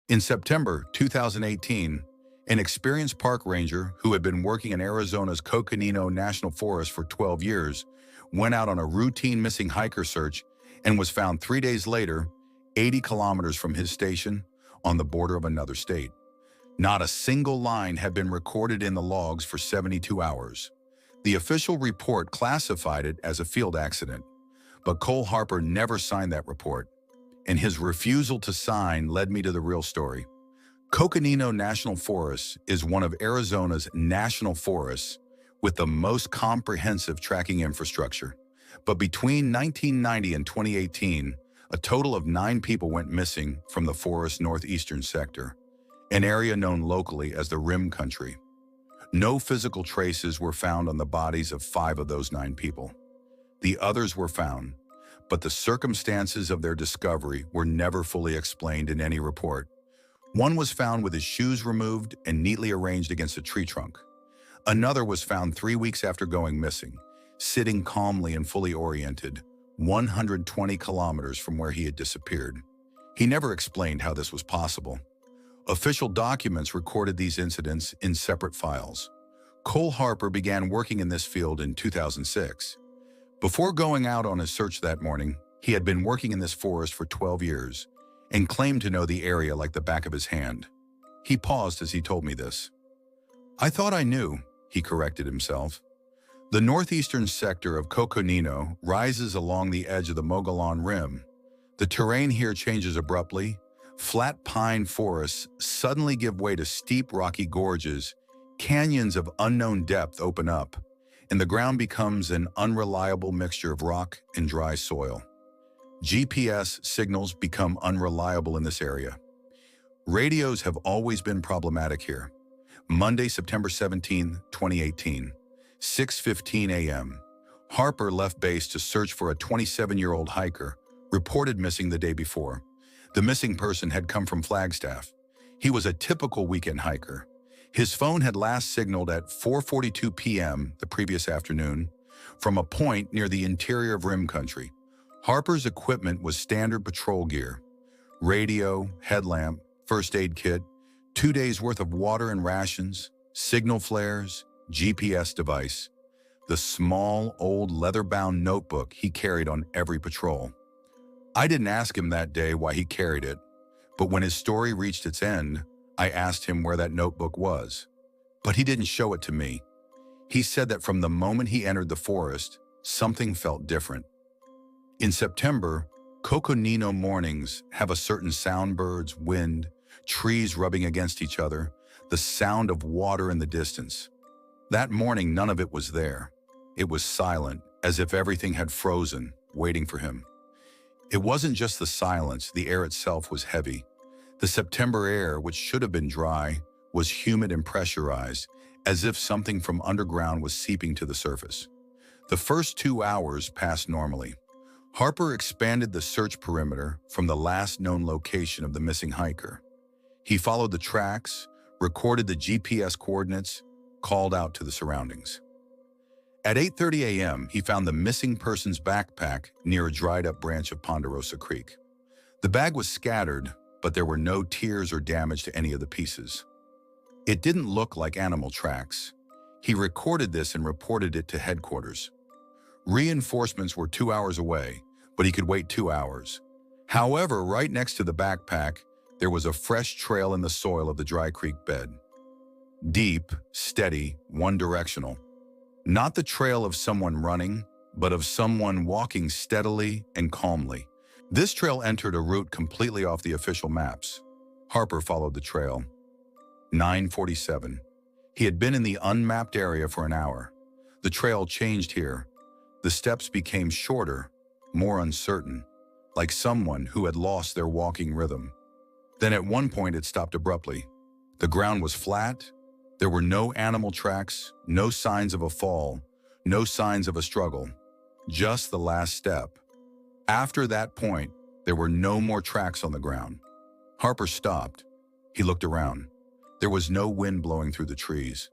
In September 2018, an experienced park ranger who had been working in Arizona's Coconino National Forest for 12 years went out on a routine missing hiker search and was found 3 days later, 80 kilometers from his station on the border of another state. Not a single line had been recorded in the logs for 72 hours. The official report classified it as a field accident, but Cole Harper never signed that report, and his refusal to sign led me to the real story. Coconino National Forest is one of Arizona's national forests with the most comprehensive tracking infrastructure. But between 1990 and 2018, a total of 9 people went missing from the forest's northeastern sector, an area known locally as the Rim Country. No physical traces were found on the bodies of 5 of those 9 people. The others were found, but the circumstances of their discovery were never fully explained in any report. One was found with his shoes removed and neatly arranged against a tree trunk. Another was found 3 weeks after going missing, sitting calmly and fully oriented, 120 kilometers from where he had disappeared. He never explained how this was possible. Official documents recorded these incidents in separate files. Cole Harper began working in this field in 2006. Before going out on his search that morning, he had been working in this forest for 12 years and claimed to know the area like the back of his hand. He paused as he told me this. "I thought I knew," he corrected himself. The northeastern sector of Coconino rises along the edge of the Mogollon Rim. The terrain here changes abruptly. Flat pine forests suddenly give way to steep rocky gorges. Canyons of unknown depth open up, and the ground becomes an unreliable mixture of rock and dry soil. GPS signals become unreliable in this area. Radios have always been problematic here. Monday, September 17, 2018, 6:15 a.m. Harper left base to search for a 27-year-old hiker, reported missing the day before. The missing person had come from Flagstaff. He was a typical weekend hiker. His phone had last signaled at 4:42 p.m. the previous afternoon from a point near the interior of Rim Country. Harper's equipment was standard patrol gear: radio, headlamp, first aid kit, 2 days worth of water and rations, signal flares, GPS device, the small, old leather-bound notebook he carried on every patrol. I didn't ask him that day why he carried it, but when his story reached its end, I asked him where that notebook was. But he didn't show it to me. He said that from the moment he entered the forest, something felt different. In September, Coconino mornings have a certain sound: birds, wind, trees rubbing against each other, the sound of water in the distance. That morning, none of it was there. It was silent, as if everything had frozen, waiting for him. It wasn't just the silence, the air itself was heavy. The September air, which should have been dry, was humid and pressurized, as if something from underground was seeping to the surface. The first 2 hours passed normally. Harper expanded the search perimeter from the last known location of the missing hiker. He followed the tracks, recorded the GPS coordinates, called out to the surroundings. At 8:30 a.m., he found the missing person's backpack near a dried-up branch of Ponderosa Creek. The bag was scattered, but there were no tears or damage to any of the pieces. It didn't look like animal tracks. He recorded this and reported it to headquarters. Reinforcements were 2 hours away, but he could wait 2 hours. However, right next to the backpack, there was a fresh trail in the soil of the dry creek bed. Deep, steady, one-directional. Not the trail of someone running, but of someone walking steadily and calmly. This trail entered a route completely off the official maps. Harper followed the trail. 9:47. He had been in the unmapped area for an hour. The trail changed here. The steps became shorter, more uncertain, like someone who had lost their walking rhythm. Then at one point it stopped abruptly. The ground was flat. There were no animal tracks, no signs of a fall, no signs of a struggle, just the last step. After that point, there were no more tracks on the ground. Harper stopped. He looked around. There was no wind blowing through the trees,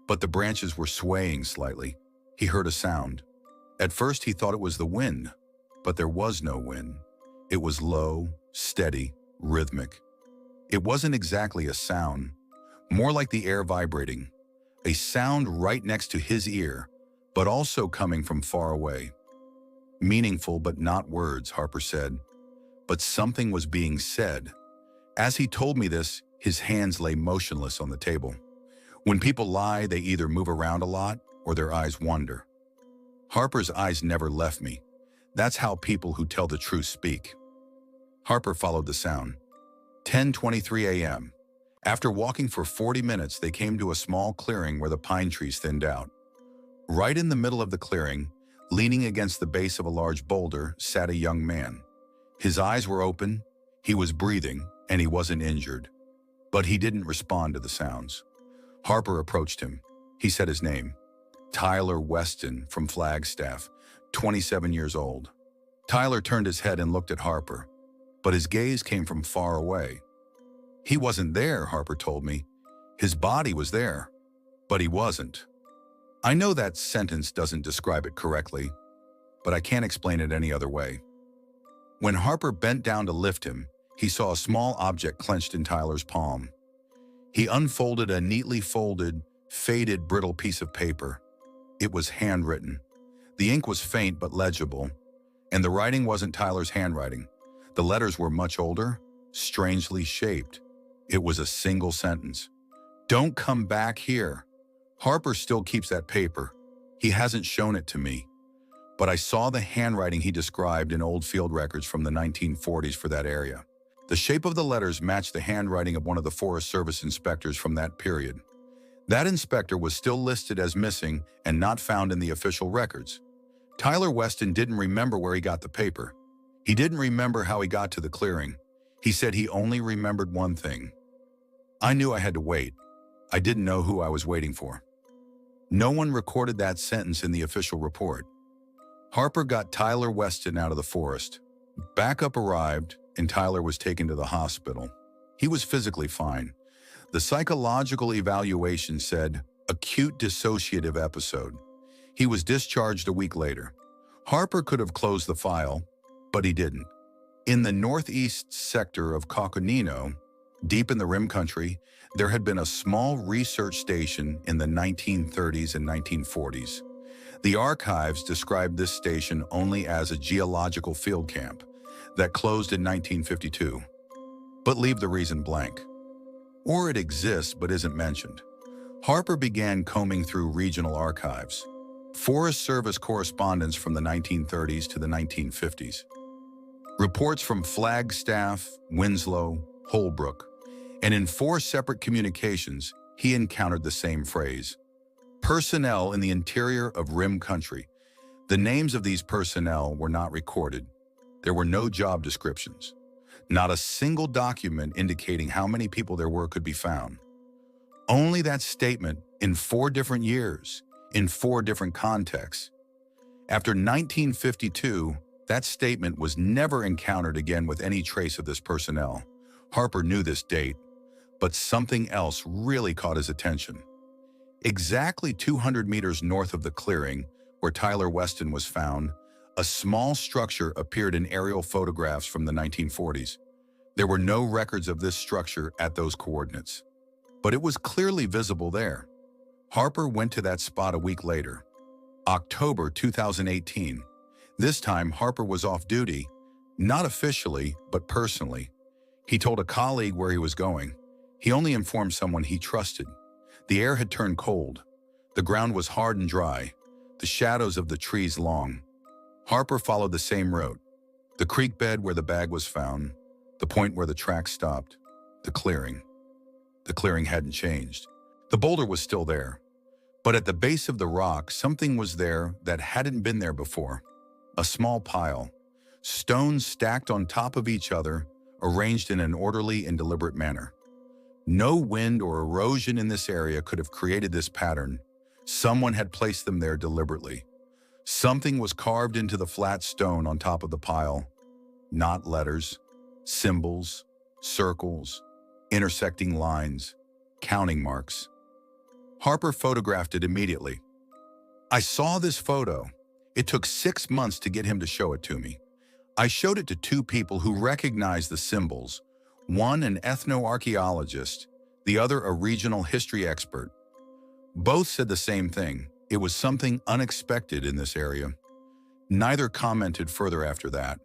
but the branches were swaying slightly. He heard a sound. At first he thought it was the wind, but there was no wind. It was low, steady, rhythmic. It wasn't exactly a sound, more like the air vibrating, a sound right next to his ear, but also coming from far away. Meaningful but not words, Harper said, but something was being said. As he told me this, his hands lay motionless on the table. When people lie, they either move around a lot or their eyes wander. Harper's eyes never left me. That's how people who tell the truth speak. Harper followed the sound. 10:23 a.m. After walking for 40 minutes, they came to a small clearing where the pine trees thinned out. Right in the middle of the clearing, leaning against the base of a large boulder, sat a young man. His eyes were open, he was breathing, and he wasn't injured. But he didn't respond to the sounds. Harper approached him. He said his name. Tyler Weston from Flagstaff, 27 years old. Tyler turned his head and looked at Harper, but his gaze came from far away. He wasn't there, Harper told me. His body was there, but he wasn't. I know that sentence doesn't describe it correctly, but I can't explain it any other way. When Harper bent down to lift him, he saw a small object clenched in Tyler's palm. He unfolded a neatly folded, faded, brittle piece of paper. It was handwritten. The ink was faint but legible, and the writing wasn't Tyler's handwriting. The letters were much older, strangely shaped. It was a single sentence. "Don't come back here." Harper still keeps that paper. He hasn't shown it to me. But I saw the handwriting he described in old field records from the 1940s for that area. The shape of the letters matched the handwriting of one of the Forest Service inspectors from that period. That inspector was still listed as missing and not found in the official records. Tyler Weston didn't remember where he got the paper. He didn't remember how he got to the clearing. He said he only remembered one thing. I knew I had to wait. I didn't know who I was waiting for. No one recorded that sentence in the official report. Harper got Tyler Weston out of the forest. Backup arrived, and Tyler was taken to the hospital. He was physically fine. The psychological evaluation said, acute dissociative episode. He was discharged a week later. Harper could have closed the file, but he didn't. In the northeast sector of Coconino, deep in the Rim Country, there had been a small research station in the 1930s and 1940s. The archives described this station only as a geological field camp that closed in 1952, but leave the reason blank. Or it exists but isn't mentioned. Harper began combing through regional archives, Forest Service correspondence from the 1930s to the 1950s, reports from Flagstaff, Winslow, Holbrook, and in 4 separate communications, he encountered the same phrase. Personnel in the interior of Rim Country. The names of these personnel were not recorded. There were no job descriptions. Not a single document indicating how many people there were could be found. Only that statement in 4 different years, in 4 different contexts. After 1952, that statement was never encountered again with any trace of this personnel. Harper knew this date, but something else really caught his attention. Exactly 200 meters north of the clearing, where Tyler Weston was found, a small structure appeared in aerial photographs from the 1940s. There were no records of this structure at those coordinates, but it was clearly visible there. Harper went to that spot a week later, October 2018. This time, Harper was off duty, not officially, but personally. He told a colleague where he was going. He only informed someone he trusted. The air had turned cold. The ground was hard and dry, the shadows of the trees long. Harper followed the same route. The creek bed where the bag was found, the point where the track stopped, the clearing. The clearing hadn't changed. The boulder was still there. But at the base of the rock, something was there that hadn't been there before. A small pile, stones stacked on top of each other, arranged in an orderly and deliberate manner. No wind or erosion in this area could have created this pattern. Someone had placed them there deliberately. Something was carved into the flat stone on top of the pile. Not letters, symbols, circles, intersecting lines, counting marks. Harper photographed it immediately. I saw this photo. It took 6 months to get him to show it to me. I showed it to 2 people who recognized the symbols. One an ethnoarchaeologist, the other a regional history expert. Both said the same thing. It was something unexpected in this area. Neither commented further after that.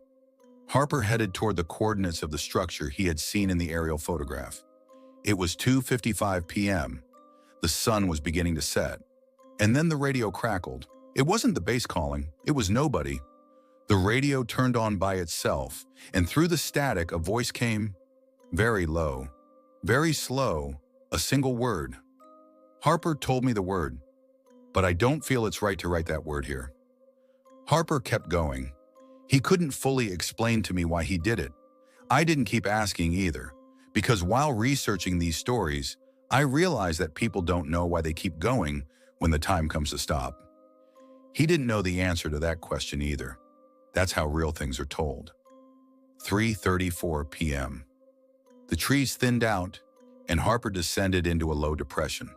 Harper headed toward the coordinates of the structure he had seen in the aerial photograph. It was 2:55 p.m. The sun was beginning to set. And then the radio crackled. It wasn't the base calling. It was nobody. The radio turned on by itself, and through the static a voice came, very low, very slow, a single word. Harper told me the word, but I don't feel it's right to write that word here. Harper kept going. He couldn't fully explain to me why he did it. I didn't keep asking either, because while researching these stories, I realized that people don't know why they keep going when the time comes to stop. He didn't know the answer to that question either. That's how real things are told. 3:34 p.m. The trees thinned out, and Harper descended into a low depression.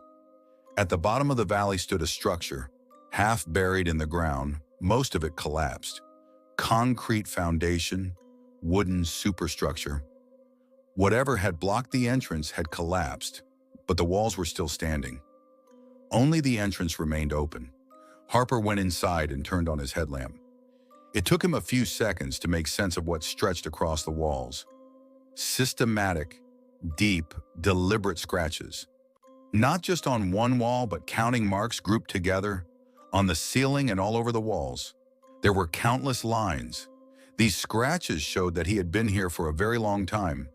At the bottom of the valley stood a structure, half buried in the ground, most of it collapsed. Concrete foundation, wooden superstructure. Whatever had blocked the entrance had collapsed, but the walls were still standing. Only the entrance remained open. Harper went inside and turned on his headlamp. It took him a few seconds to make sense of what stretched across the walls. Systematic, deep, deliberate scratches. Not just on one wall, but counting marks grouped together, on the ceiling and all over the walls. There were countless lines. These scratches showed that he had been here for a very long time,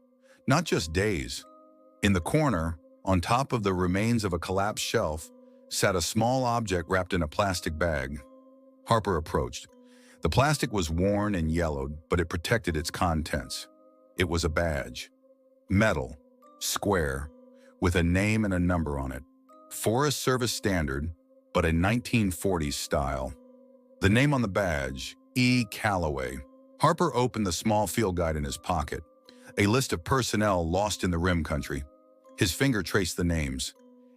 not just days. In the corner, on top of the remains of a collapsed shelf, sat a small object wrapped in a plastic bag. Harper approached. The plastic was worn and yellowed, but it protected its contents. It was a badge. Metal, square, with a name and a number on it. Forest Service standard, but a 1940s style. The name on the badge, E. Calloway. Harper opened the small field guide in his pocket, a list of personnel lost in the rim country. His finger traced the names.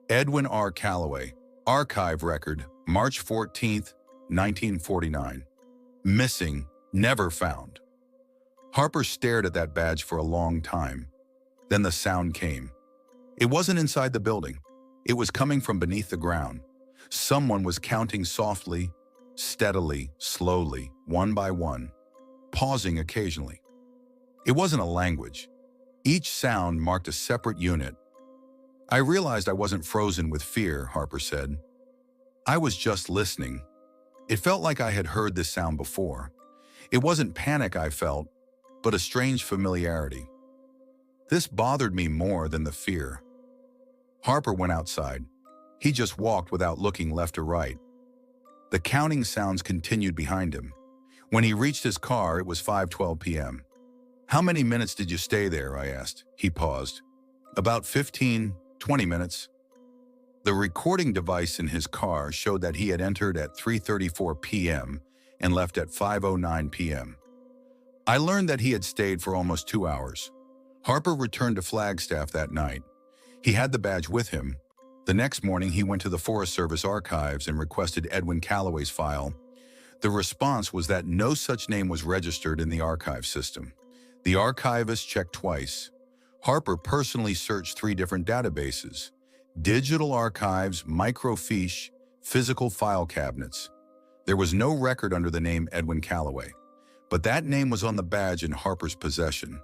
Edwin R. Calloway, archive record, March 14, 1949. Missing, never found. Harper stared at that badge for a long time. Then the sound came. It wasn't inside the building. It was coming from beneath the ground. Someone was counting softly, steadily, slowly, one by one, pausing occasionally. It wasn't a language. Each sound marked a separate unit. I realized I wasn't frozen with fear, Harper said. I was just listening. It felt like I had heard this sound before. It wasn't panic I felt, but a strange familiarity. This bothered me more than the fear. Harper went outside. He just walked without looking left or right. The counting sounds continued behind him. When he reached his car, it was 5:12 p.m. How many minutes did you stay there? I asked. He paused. About 15, 20 minutes. The recording device in his car showed that he had entered at 3:34 p.m. and left at 5:09 p.m. I learned that he had stayed for almost 2 hours. Harper returned to Flagstaff that night. He had the badge with him. The next morning, he went to the Forest Service archives and requested Edwin Calloway's file. The response was that no such name was registered in the archive system. The archivist checked twice. Harper personally searched 3 different databases: digital archives, microfiche, physical file cabinets. There was no record under the name Edwin Calloway, but that name was on the badge in Harper's possession,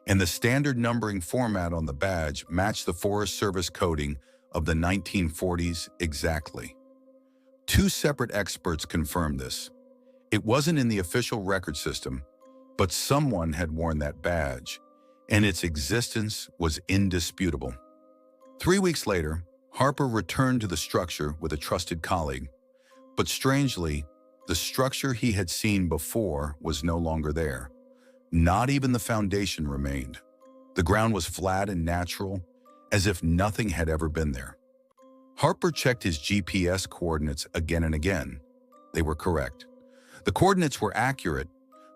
and the standard numbering format on the badge matched the Forest Service coding of the 1940s exactly. 2 separate experts confirmed this. It wasn't in the official record system, but someone had worn that badge, and its existence was indisputable. 3 weeks later, Harper returned to the structure with a trusted colleague. But strangely, the structure he had seen before was no longer there. Not even the foundation remained. The ground was flat and natural, as if nothing had ever been there. Harper checked his GPS coordinates again and again. They were correct. The coordinates were accurate,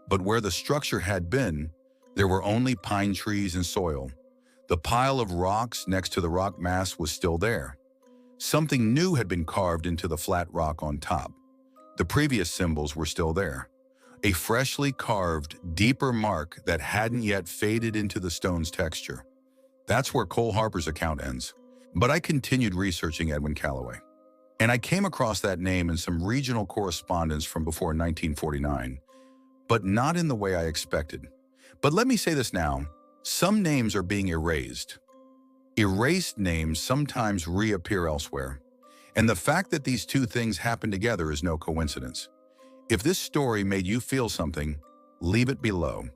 but where the structure had been, there were only pine trees and soil. The pile of rocks next to the rock mass was still there. Something new had been carved into the flat rock on top. The previous symbols were still there. a freshly carved, deeper mark that hadn't yet faded into the stone's texture. That's where Cole Harper's account ends. But I continued researching Edwin Calloway, and I came across that name in some regional correspondence from before 1949, but not in the way I expected. But let me say this now, some names are being erased. Erased names sometimes reappear elsewhere, and the fact that these two things happen together is no coincidence. If this story made you feel something, leave it below.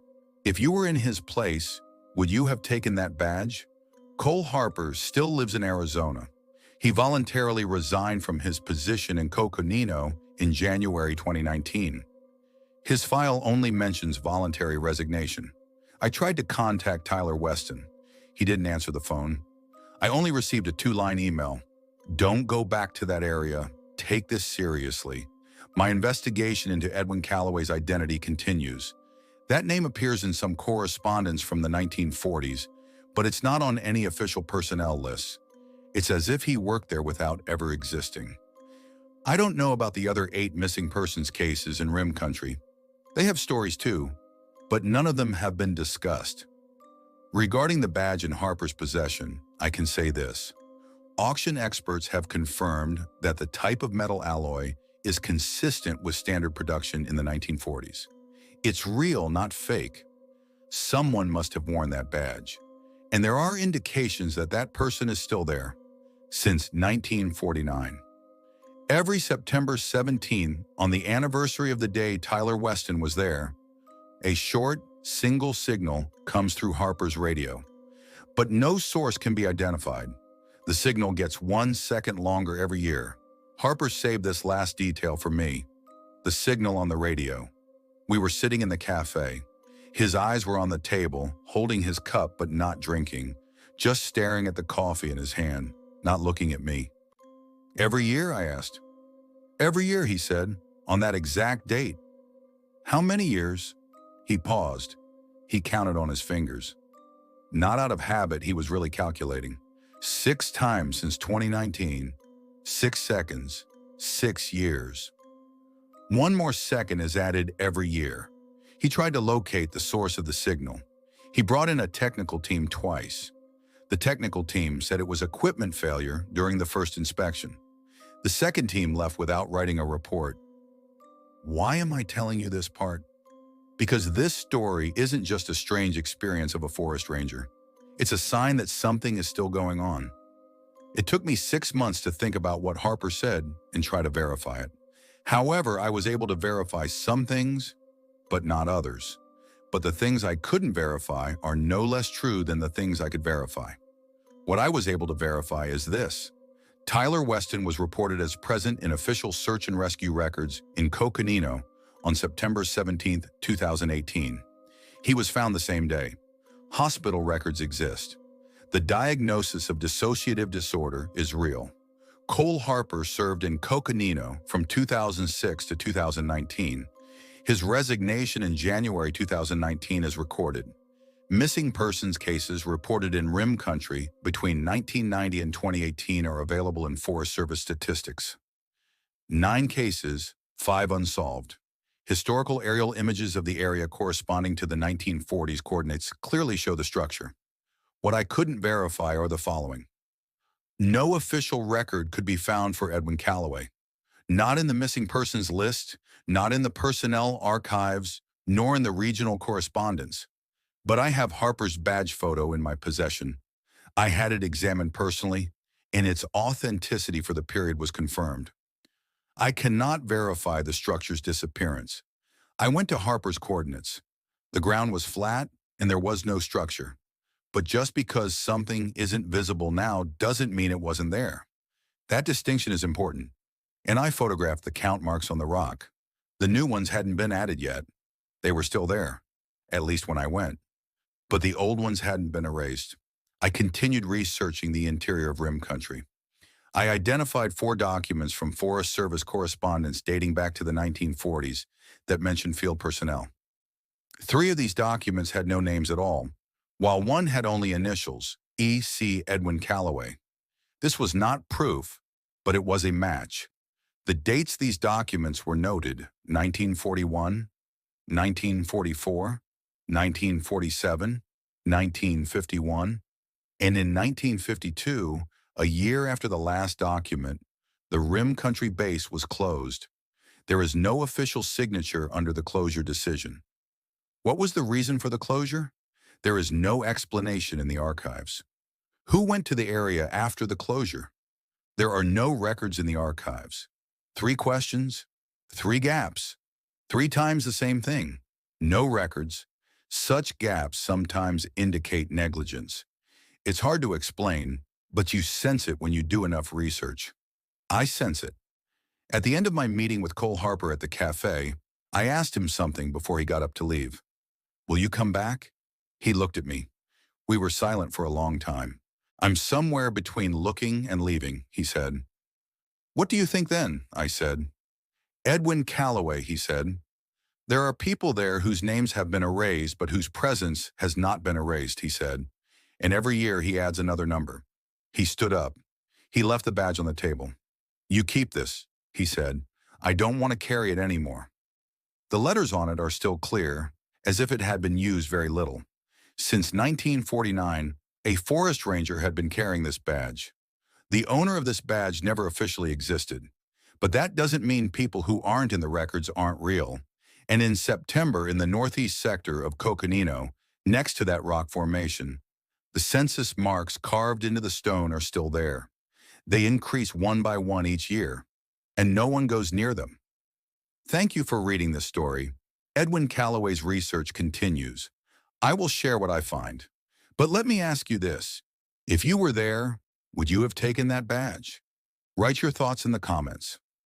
If you were in his place, would you have taken that badge? Cole Harper still lives in Arizona. He voluntarily resigned from his position in Coconino in January 2019. His file only mentions voluntary resignation. I tried to contact Tyler Weston. He didn't answer the phone. I only received a 2-line email. Don't go back to that area. Take this seriously. My investigation into Edwin Calloway's identity continues. That name appears in some correspondence from the 1940s, but it's not on any official personnel lists. It's as if he worked there without ever existing. I don't know about the other 8 missing persons cases in Rim Country. They have stories too, but none of them have been discussed. Regarding the badge in Harper's possession, I can say this. Auction experts have confirmed that the type of metal alloy is consistent with standard production in the 1940s. It's real, not fake. Someone must have worn that badge. And there are indications that that person is still there since 1949. Every September 17, on the anniversary of the day Tyler Weston was there, a short, single signal comes through Harper's radio. But no source can be identified. The signal gets 1 second longer every year. Harper saved this last detail for me. The signal on the radio. We were sitting in the cafe. His eyes were on the table, holding his cup but not drinking, just staring at the coffee in his hand, not looking at me. Every year, I asked. Every year, he said, on that exact date. How many years? He paused. He counted on his fingers. Not out of habit, he was really calculating. 6 times since 2019, 6 seconds, 6 years. 1 more second is added every year. He tried to locate the source of the signal. He brought in a technical team twice. The technical team said it was equipment failure during the first inspection. The second team left without writing a report. Why am I telling you this part? Because this story isn't just a strange experience of a forest ranger. It's a sign that something is still going on. It took me 6 months to think about what Harper said and try to verify it. However, I was able to verify some things, but not others. But the things I couldn't verify are no less true than the things I could verify. What I was able to verify is this. Tyler Weston was reported as present in official search and rescue records in Coconino on September 17, 2018. He was found the same day. Hospital records exist. The diagnosis of dissociative disorder is real. Cole Harper served in Coconino from 2006 to 2019. His resignation in January 2019 is recorded. Missing persons cases reported in Rim Country between 1990 and 2018 are available in Forest Service statistics. 9 cases, 5 unsolved. Historical aerial images of the area corresponding to the 1940s coordinates clearly show the structure. What I couldn't verify are the following. No official record could be found for Edwin Calloway. Not in the missing persons list, not in the personnel archives, nor in the regional correspondence. But I have Harper's badge photo in my possession. I had it examined personally, and its authenticity for the period was confirmed. I cannot verify the structure's disappearance. I went to Harper's coordinates. The ground was flat, and there was no structure. But just because something isn't visible now doesn't mean it wasn't there. That distinction is important. And I photographed the count marks on the rock. The new ones hadn't been added yet. They were still there, at least when I went. But the old ones hadn't been erased. I continued researching the interior of Rim Country. I identified 4 documents from Forest Service correspondence dating back to the 1940s that mentioned field personnel. 3 of these documents had no names at all, while 1 had only initials, E.C. Edwin Calloway. This was not proof, but it was a match. The dates these documents were noted, 1941, 1944, 1947, 1951, and in 1952, a year after the last document, the Rim Country base was closed. There is no official signature under the closure decision. What was the reason for the closure? There is no explanation in the archives. Who went to the area after the closure? There are no records in the archives. 3 questions, 3 gaps, 3 times the same thing. No records. Such gaps sometimes indicate negligence. It's hard to explain, but you sense it when you do enough research. I sense it. At the end of my meeting with Cole Harper at the cafe, I asked him something before he got up to leave. "Will you come back?" He looked at me. We were silent for a long time. "I'm somewhere between looking and leaving," he said. "What do you think then?" I said. "Edwin Calloway," he said. "There are people there whose names have been erased but whose presence has not been erased," he said. "And every year he adds another number." He stood up. He left the badge on the table. "You keep this," he said. "I don't want to carry it anymore." The letters on it are still clear, as if it had been used very little. Since 1949, a forest ranger had been carrying this badge. The owner of this badge never officially existed. But that doesn't mean people who aren't in the records aren't real. And in September, in the northeast sector of Coconino, next to that rock formation, the census marks carved into the stone are still there. They increase one by one each year, and no one goes near them. Thank you for reading this story. Edwin Calloway's research continues. I will share what I find. But let me ask you this. If you were there, would you have taken that badge? Write your thoughts in the comments.